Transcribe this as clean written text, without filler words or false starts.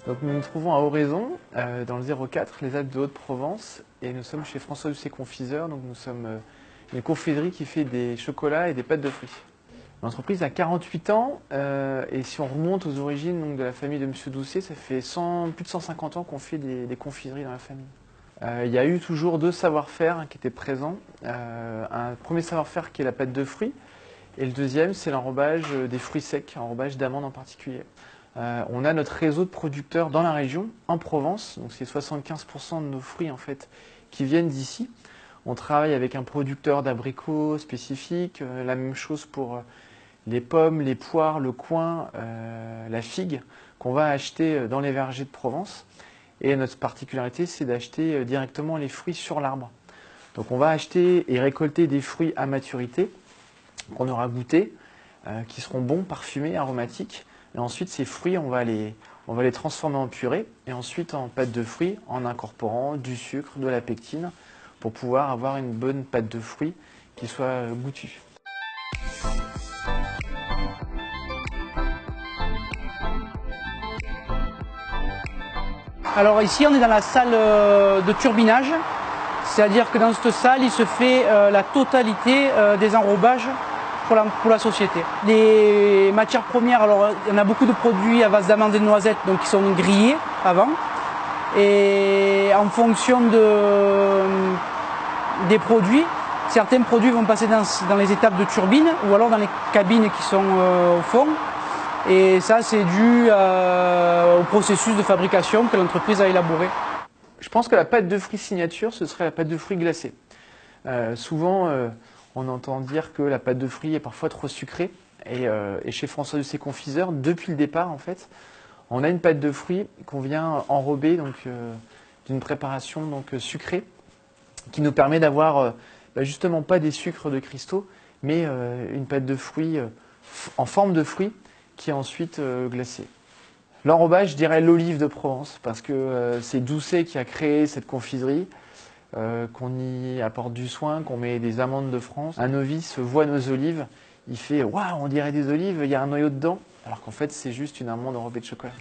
Donc nous nous trouvons à Oraison, dans le 04, les Alpes de Haute-Provence, et nous sommes chez François Doucet Confiseur. Donc nous sommes une confiserie qui fait des chocolats et des pâtes de fruits. L'entreprise a 48 ans, et si on remonte aux origines donc, de la famille de M. Doucet, ça fait plus de 150 ans qu'on fait des confiseries dans la famille. Il y a eu toujours deux savoir-faire qui étaient présents. Un premier savoir-faire qui est la pâte de fruits, et le deuxième c'est l'enrobage des fruits secs, l'enrobage d'amandes en particulier. On a notre réseau de producteurs dans la région, en Provence, donc c'est 75% de nos fruits en fait qui viennent d'ici. On travaille avec un producteur d'abricots spécifique, la même chose pour les pommes, les poires, le coing, la figue qu'on va acheter dans les vergers de Provence. Et notre particularité, c'est d'acheter directement les fruits sur l'arbre. Donc on va acheter et récolter des fruits à maturité qu'on aura goûté, qui seront bons, parfumés, aromatiques. Et ensuite, ces fruits, on va les transformer en purée et ensuite en pâte de fruits en incorporant du sucre, de la pectine pour pouvoir avoir une bonne pâte de fruits qui soit goûtue. Alors ici, on est dans la salle de turbinage, c'est-à-dire que dans cette salle, il se fait la totalité des enrobages pour la société. Les matières premières, alors il y en a beaucoup de produits à base d'amandes et de noisettes donc qui sont grillés avant. Et en fonction des produits, certains produits vont passer dans les étapes de turbine ou alors dans les cabines qui sont au fond. Et ça, c'est dû au processus de fabrication que l'entreprise a élaboré. Je pense que la pâte de fruits signature, ce serait la pâte de fruits glacée. Souvent, on entend dire que la pâte de fruits est parfois trop sucrée. Et chez François Doucet Confiseur, depuis le départ, en fait, on a une pâte de fruits qu'on vient enrober d'une préparation sucrée qui nous permet d'avoir justement pas des sucres de cristaux, mais une pâte de fruits en forme de fruits qui est ensuite glacée. L'enrobage, je dirais l'olive de Provence, parce que c'est Doucet qui a créé cette confiserie, qu'on y apporte du soin, qu'on met des amandes de France. Un novice voit nos olives, il fait « Waouh, on dirait des olives, il y a un noyau dedans », alors qu'en fait c'est juste une amande enrobée de chocolat.